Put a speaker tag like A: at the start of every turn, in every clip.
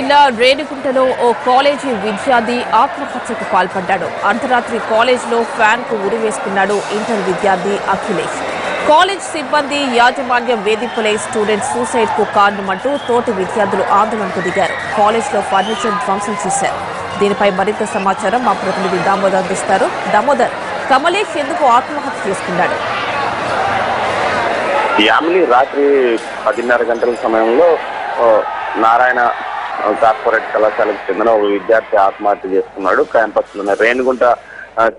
A: జిల్లా రేణిగుంటలో ఓ కాలేజీ విద్యార్థి ఆత్మహత్యకు పాల్పడ్డాడు. అర్ధరాత్రి కాలేజీలో ఫ్యాన్ కు ఉరివేసుకున్నాడు ఇంటర్ విద్యార్థి అఖిలేష్. కాలేజ్ సిబ్బంది యాజమాన్యం వేధింపులై స్టూడెంట్ సూసైడ్ కు కారణమంటూ తోటి విద్యార్థులు ఆందోళనకు దిగారు. కాలేజీలో ఫర్నిచర్ ధ్వంసం చేశారు. దీనిపై మరింత సమాచారం మా ప్రతినిధి దామోదర్ అందిస్తారు. దామోదర్, కమలేష్ ఎందుకు ఆత్మహత్య చేసుకున్నాడు?
B: యామిని రాత్రి 10:30 గంటల సమయంలో నారాయణ కార్పొరేట్ కళాశాలకు చెందిన ఒక విద్యార్థి ఆత్మహత్య చేసుకున్నాడు. క్యాంపస్ లోనే రేణిగుంట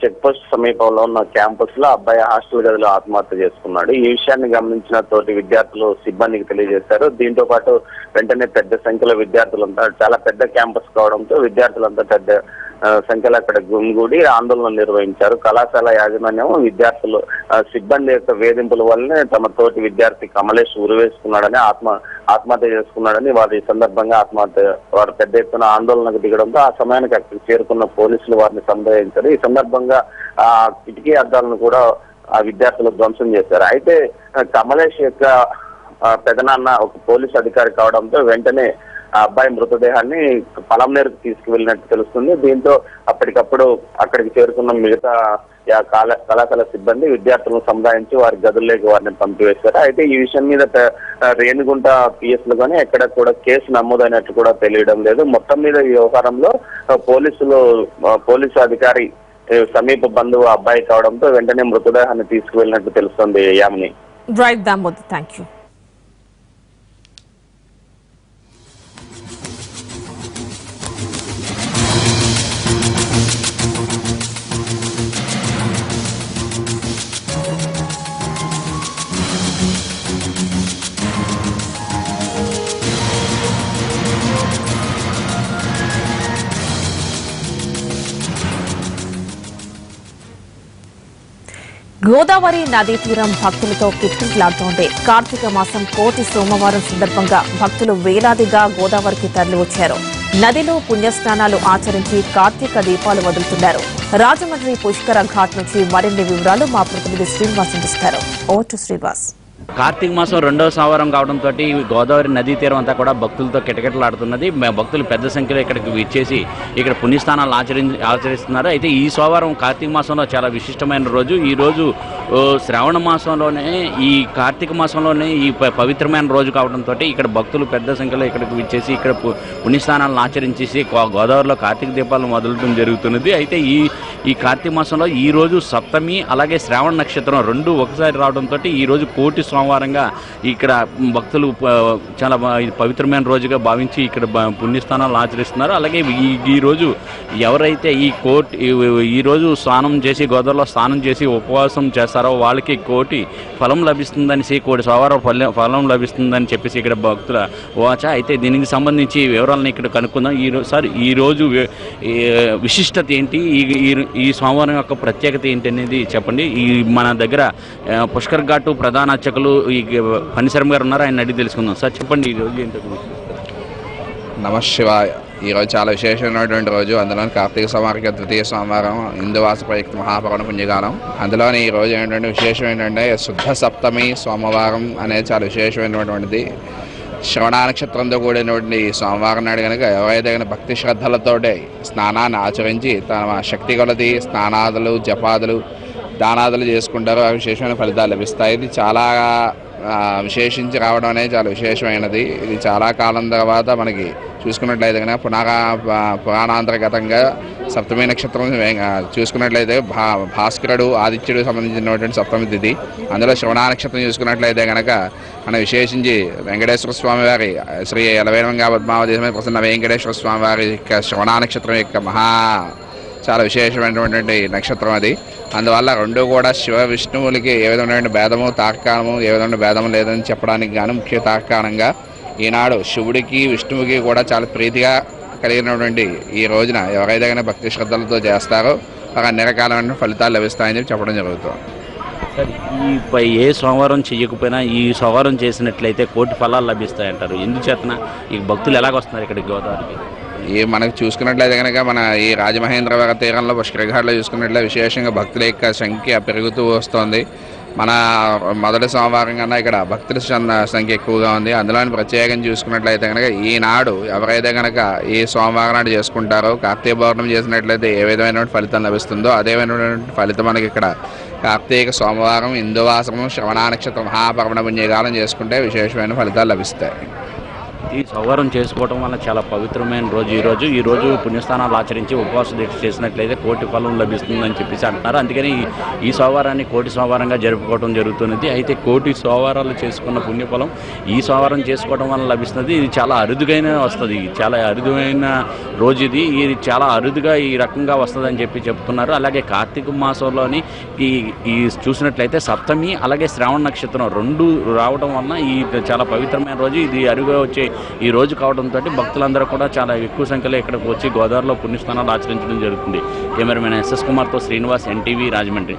B: చెక్ పోస్ట్ సమీపంలో ఉన్న క్యాంపస్ లో అబ్బాయి హాస్టల్ గదిలో ఆత్మహత్య చేసుకున్నాడు. ఈ విషయాన్ని గమనించిన తోటి విద్యార్థులు సిబ్బందికి తెలియజేశారు. దీంతో పాటు వెంటనే పెద్ద సంఖ్యలో విద్యార్థులంతా, చాలా పెద్ద క్యాంపస్ కావడంతో విద్యార్థులంతా పెద్ద సంఖ్యలో అక్కడ గుమిగూడి ఆందోళన నిర్వహించారు. కళాశాల యాజమాన్యం విద్యార్థులు సిబ్బంది యొక్క వేధింపుల వల్లనే తమ తోటి విద్యార్థి కమలేష్ ఉరివేసుకున్నాడని ఆత్మహత్య చేసుకున్నాడని వారు ఈ సందర్భంగా వారు పెద్ద ఎత్తున ఆందోళనకు దిగడంతో ఆ సమయానికి అక్కడికి చేరుకున్న పోలీసులు వారిని సంప్రదించారు. ఈ సందర్భంగా ఆ కిటికీ అద్దాలను కూడా ఆ విద్యార్థులు ధ్వంసం చేశారు. అయితే కమలేష్ యొక్క పెదనాన్న ఒక పోలీసు అధికారి కావడంతో వెంటనే ఆ అబ్బాయి మృతదేహాన్ని పలంనేరుకు తీసుకువెళ్ళినట్టు తెలుస్తుంది. దీంతో అప్పటికప్పుడు అక్కడికి చేరుకున్న మిగతా కళాశాల సిబ్బంది విద్యార్థులను సంధానించి వారి గదుల్లోకి వారిని పంపివేశారు. అయితే ఈ విషయం మీద రేణిగుంట పిఎస్ లో కానీ ఎక్కడ కూడా కేసు నమోదైనట్టు కూడా తెలియడం లేదు. మొత్తం మీద ఈ వ్యవహారంలో పోలీసు అధికారి సమీప బంధువు అబ్బాయి కావడంతో వెంటనే మృతదేహాన్ని తీసుకువెళ్ళినట్టు తెలుస్తుంది. Yamini.
A: Right Damodar, thank you. Godavari నదీ తీరం భక్తులతో కిక్కిలాడుతోంది. కార్తీక మాసం కోటి సోమవారం సందర్భంగా భక్తులు వేలాదిగా గోదావరికి తరలివచ్చారు. నదిలో పుణ్యస్నానాలు ఆచరించి కార్తీక దీపాలు వదులుతున్నారు. రాజమండ్రి పుష్కర ఘాట్ నుంచి మరిన్ని వివరాలు మా ప్రతినిధి శ్రీనివాస్ అందిస్తారు. Over to Srinivas.
C: కార్తీక మాసం 2వ సోమవారం కావడంతో గోదావరి నదీ తీరం అంతా కూడా భక్తులతో కిటకిటలాడుతున్నది. భక్తులు పెద్ద సంఖ్యలో ఇక్కడికి విచ్చేసి ఇక్కడ పుణ్యస్థానాలు ఆచరిస్తున్నారు. అయితే ఈ సోమవారం కార్తీక మాసంలో చాలా విశిష్టమైన రోజు. ఈ రోజు శ్రావణ మాసంలోనే, ఈ కార్తీక మాసంలోనే ఈ పవిత్రమైన రోజు కావడంతో ఇక్కడ భక్తులు పెద్ద సంఖ్యలో ఇక్కడికి విచ్చేసి ఇక్కడ పుణ్యస్థానాలను ఆచరించేసి గోదావరిలో కార్తీక దీపాలను వదలడం జరుగుతున్నది. అయితే ఈ కార్తీక మాసంలో ఈ రోజు సప్తమి అలాగే శ్రావణ నక్షత్రం రెండు ఒకసారి రావడంతో ఈ రోజు కోటి సోమవారంగా ఇక్కడ భక్తులు చాలా పవిత్రమైన రోజుగా భావించి ఇక్కడ పుణ్యస్థానాలు ఆచరిస్తున్నారు. అలాగే ఈ రోజు ఎవరైతే ఈ రోజు స్నానం చేసి గోదావరిలో స్నానం చేసి ఉపవాసం చేస్తారో వాళ్ళకి కోటి ఫలం లభిస్తుందని, కోటి సోమవారం ఫలం లభిస్తుందని చెప్పేసి ఇక్కడ భక్తుల వాచ. అయితే దీనికి సంబంధించి వివరాలను ఇక్కడ కనుక్కుందాం. ఈ రోజు విశిష్టత ఏంటి, ఈ సోమవారం యొక్క ప్రత్యేకత ఏంటి అనేది చెప్పండి. మన దగ్గర పుష్కర్ ఘాటు ప్రధాన అర్చకులు ఈ పనిశర్మ గారు ఉన్నారు, ఆయన అడిగి తెలుసుకుందాం. సార్ చెప్పండి, ఈ రోజు ఏంటో.
D: నమశివాయ. ఈరోజు చాలా విశేషమైనటువంటి రోజు. అందులోని కార్తీక సోమవారం ద్వితీయ సోమవారం హిందూవాస ప్రయుక్త మహాపర్వణ పుణ్యకాలం. అందులోని ఈ రోజు ఏంటంటే విశేషం ఏంటంటే శుద్ధ సప్తమి సోమవారం అనేది చాలా విశేషమైనటువంటిది. శ్రవణ నక్షత్రంతో కూడినటువంటి సోమవారం నాడు కనుక ఎవరైతే భక్తి శ్రద్ధలతోటి స్నానాన్ని ఆచరించి తన శక్తి కొలది స్నానాదులు, జపాదులు, దానాదులు చేసుకుంటారో ఆ విశేషమైన ఫలితాలు లభిస్తాయి. ఇది చాలా విశేషించి రావడం అనేది చాలా విశేషమైనది. ఇది చాలా కాలం తర్వాత మనకి చూసుకున్నట్లయితే కనుక పురాణాంతర్గతంగా సప్తమి నక్షత్రం చూసుకున్నట్లయితే భాస్కరుడు ఆదిత్యుడు సంబంధించినటువంటి సప్తమి తిథి. అందులో శ్రవణ నక్షత్రం చూసుకున్నట్లయితే కనుక మనం విశేషించి వెంకటేశ్వర స్వామి వారి శ్రీ ఎలవేలంగా పద్మావతి ప్రసన్న వెంకటేశ్వర స్వామి వారి యొక్క శ్రవణ నక్షత్రం యొక్క చాలా విశేషమైనటువంటి నక్షత్రం అది. అందువల్ల రెండు కూడా శివ విష్ణువులకి ఏ విధమైన భేదము తార్కాణము, ఏ విధమైన భేదము లేదని చెప్పడానికి గాను ముఖ్య తార్కాణంగా ఈనాడు శివుడికి విష్ణువుకి కూడా చాలా ప్రీతిగా కలిగినటువంటి ఈ రోజున ఎవరైతే కానీ భక్తి శ్రద్ధలతో చేస్తారో ఒక అన్ని రకాలైన ఫలితాలు లభిస్తాయని చెప్పడం జరుగుతుంది.
C: ఏ సోమవారం చేయకపోయినా ఈ సోమవారం చేసినట్లయితే కోటి ఫలాలు లభిస్తాయంటారు. ఎందుచేతన ఈ భక్తులు ఎలాగొస్తున్నారు ఇక్కడికి గోదావరికి?
D: మనకు చూసుకున్నట్లయితే కనుక మన ఈ రాజమహేంద్రవరం తీరంలో పుష్కర ఘాట్లో చూసుకున్నట్లయితే విశేషంగా భక్తుల యొక్క సంఖ్య పెరుగుతూ వస్తుంది. మన మొదటి సోమవారం కన్నా ఇక్కడ భక్తుల సంఖ్య ఎక్కువగా ఉంది. అందులోని ప్రత్యేకంగా చూసుకున్నట్లయితే కనుక ఈనాడు ఎవరైతే కనుక ఈ సోమవారం నాడు చేసుకుంటారో కార్తీక పౌర్ణమి చేసినట్లయితే ఏ విధమైనటువంటి ఫలితం లభిస్తుందో అదే విధమైనటువంటి ఫలితం మనకి ఇక్కడ కార్తీక సోమవారం ఇందువాసము శ్రవణ నక్షత్ర మహాపర్వణ పుణ్యకాలం చేసుకుంటే విశేషమైన ఫలితాలు లభిస్తాయి.
C: ఈ సోమవారం చేసుకోవడం వల్ల చాలా పవిత్రమైన రోజు ఈ రోజు పుణ్యస్థానాలు ఆచరించి ఉపవాస దీక్ష చేసినట్లయితే కోటి ఫలం లభిస్తుందని చెప్పేసి అంటున్నారు. అందుకని ఈ సోమవారాన్ని కోటి సోమవారంగా జరుపుకోవడం జరుగుతున్నది. అయితే కోటి సోమవారాలు చేసుకున్న పుణ్యఫలం ఈ సోమవారం చేసుకోవడం వల్ల లభిస్తుంది. ఇది చాలా అరుదుగానే వస్తుంది, చాలా అరుదైన రోజు ఇది చాలా అరుదుగా ఈ రకంగా వస్తుందని చెప్తున్నారు. అలాగే కార్తీక మాసంలోని ఈ చూసినట్లయితే సప్తమి అలాగే శ్రావణ నక్షత్రం రెండు రావడం వలన ఈ చాలా పవిత్రమైన రోజు ఇది అరుదుగా వచ్చే ఈ రోజు కావడంతో భక్తులందరూ కూడా చాలా ఎక్కువ సంఖ్యలో ఇక్కడికి వచ్చి గోదావరిలో పుణ్యస్నానాలు ఆచరించడం జరుగుతుంది. కెమెరామెన్ ఎస్ఎస్ కుమార్తో శ్రీనివాస్, ఎన్టీవీ, రాజమండ్రి.